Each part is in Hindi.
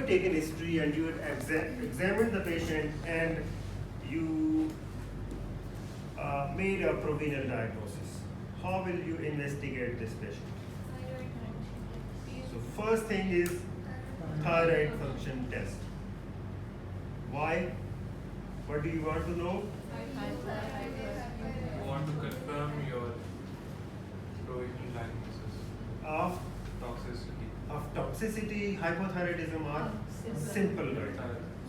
have taken history and you have examined the patient and you made a provisional diagnosis, how will you investigate this patient? So first thing is thyroid function test. Why? What do you want to know? I want to confirm your provisional diagnosis Of toxicity, hypothyroidism or simple gut.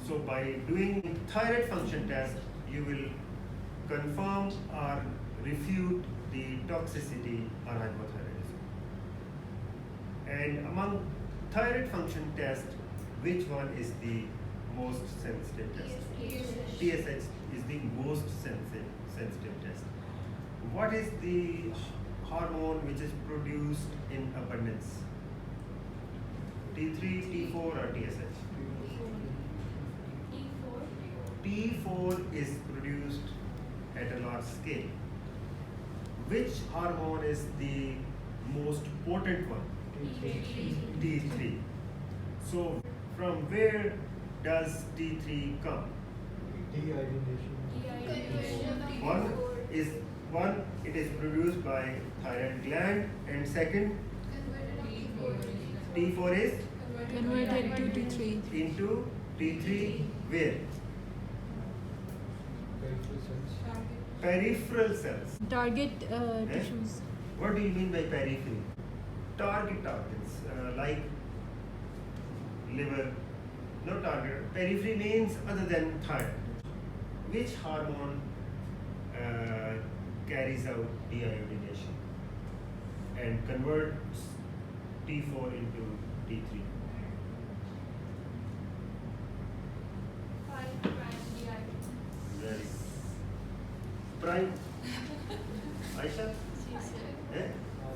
So by doing thyroid function test, you will confirm or refute the toxicity or hypothyroidism. And among thyroid function test, which one is the most sensitive test? TSH is the most sensitive test. What is the hormone which is produced in abundance? T3, T4 or TSH? T4 is produced at a large scale. Which hormone is the most potent one? T3. So from where does T3 come? One, it is produced by thyroid gland, and second, T4 is converted to T3 into T3 where? Peripheral cells. target tissues. What do you mean by periphery? Target organs like liver, no target. Periphery means other than thyroid. Which hormone carries out deiodination and converts T4 into T3? Very prime. Aisha?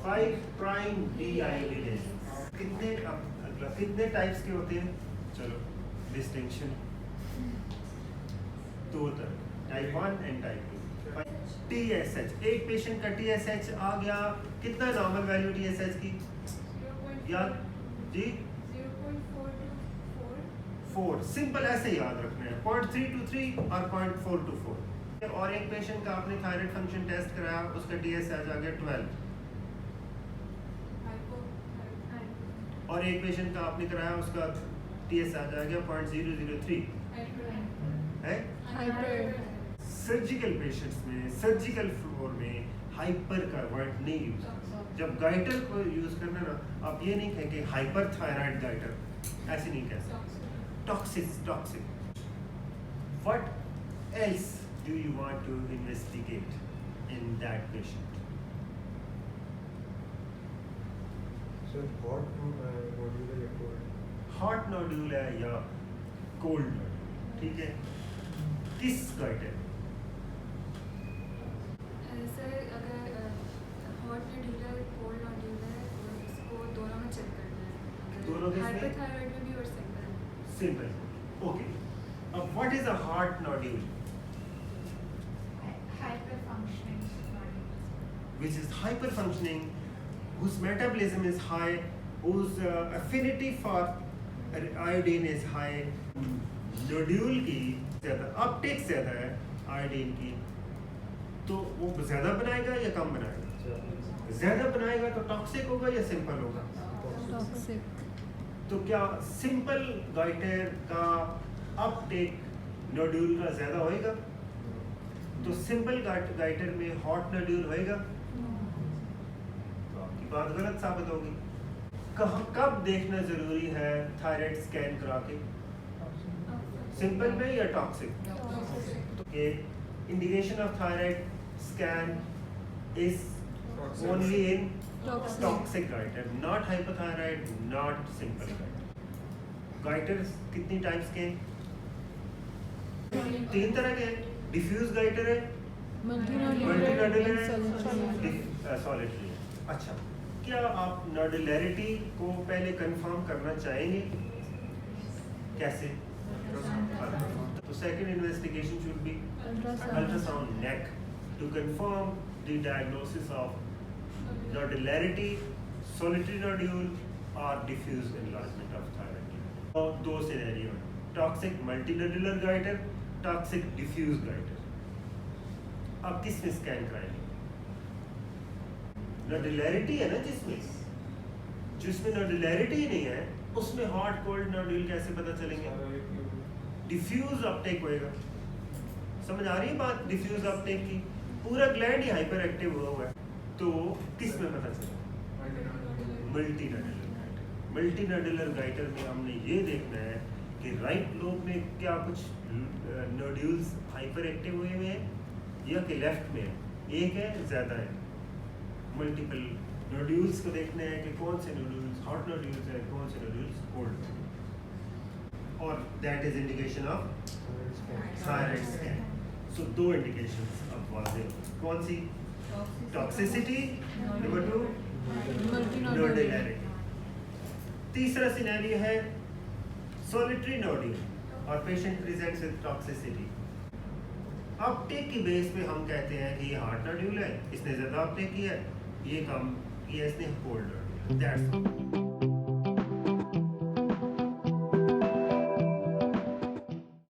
5 prime deiodination. कितने टाइप्स के होते हैं? चलो डिस्टिंक्शन दो तरह, टाइप 1 एंड टाइप 2. TSH, एक पेशेंट का TSH आ गया, कितना नॉर्मल वैल्यू TSH की? याद जी 4. सिंपल ऐसे याद रखना है, 0.3 to 3 और 0.4 to 4. और एक पेशेंट का आपने थायराइड फंक्शन टेस्ट कराया, उसका TSH आ गया 12. और एक पेशेंट का आपने कराया, उसका TSH आ गया 0.003. है? सर्जिकल पेशेंट्स में, सर्जिकल फ्लोर में हाइपर का वर्ड नहीं यूज. जब गाइटर को यूज करना ना, आप ये नहीं कहें कि हाइपर थायराइड गाइटर, ऐसे नहीं कह सकते. Toxic. What else do you want to investigate in that patient? Sir, hot nodule या cold? हॉट नोड्यूल है या कोल्ड नोड्यूल, ठीक है? किस गाइटर? सर अगर हॉट नोड्यूल है, कोल्ड नोड्यूल है, और इसको दोनों में चेक करना है. दोनों में? हाइपरथायराइड में भी और Simple. Okay. What is a hot nodule? Hyperfunctioning nodule. Which is hyperfunctioning, whose metabolism is high, whose affinity for iodine is high. Nodule की ज़्यादा अपटेक ज़्यादा है आयोडीन की, तो वो ज़्यादा बनाएगा या कम बनाएगा? ज़्यादा बनाएगा तो टॉक्सिक होगा या सिंपल होगा? टॉक्सिक. तो क्या सिंपल गाइटर का अपटेक नोड्यूल का ज़्यादा होएगा? तो सिंपल गाइटर में हॉट नोड्यूल होएगा? तो आपकी बात गलत साबित होगी. कब देखना ज़रूरी है थायराइड स्कैन करा के? सिंपल में या टॉक्सिक? तो indication of thyroid scan is only in toxic goiter, not hypothyroid, not simple goiter. Goiters कितनी टाइप्स के हैं? 3 तरह के हैं. डिफ्यूज गाइटर है, मल्टीनोडुलर है, सॉलिटरी है. अच्छा, क्या आप नोडुलैरिटी को पहले कंफर्म करना चाहेंगे? कैसे? तो second investigation should be ultrasound neck to confirm the diagnosis of nodularity, solitary nodule or diffuse enlargement of thyroid gland. और दो सिनेरियो है, toxic multinodular goiter, toxic diffuse goiter. अब किस में स्कैन कराएंगे? नोडुलैरिटी है ना जिसमें नोडुलैरिटी नहीं है उसमें हॉट कोल्ड नोड्यूल कैसे पता चलेंगे? डिफ्यूज अपटेक होएगा। समझ आ रही है बात? डिफ्यूज अपटेक की पूरा ग्लैंड ही हाइपर एक्टिव हुआ है, तो किस में पता चलेगा? मल्टीनोडुलर गाइटर में हमने ये देखना है कि राइट लोब में क्या कुछ नोड्यूल्स हाइपर एक्टिव हुए हैं या कि लेफ्ट में है, एक है ज़्यादा है। मल्टीपल नोड्यूल्स को देखना है कि कौन से नोड्यूल्स हॉट नोड्यूल्स हैं, कौन से नोड्यूल्स कोल्ड, और that is indication of thyroid scan. So दो इंडिकेशंस अब वाज़ेह, कौन सी? Toxicity, number 2 नोडुलैरिटी। तीसरा सिनेरियो है सोलिटरी नोड्यूल और patient presents with toxicity. Uptake की बेस पे हम कहते हैं कि ये हार्ट नोड्यूल है, इसने ज़्यादा अपटेक किया है, ये काम किया इसने कोल्ड नोड्यूल। दैट्स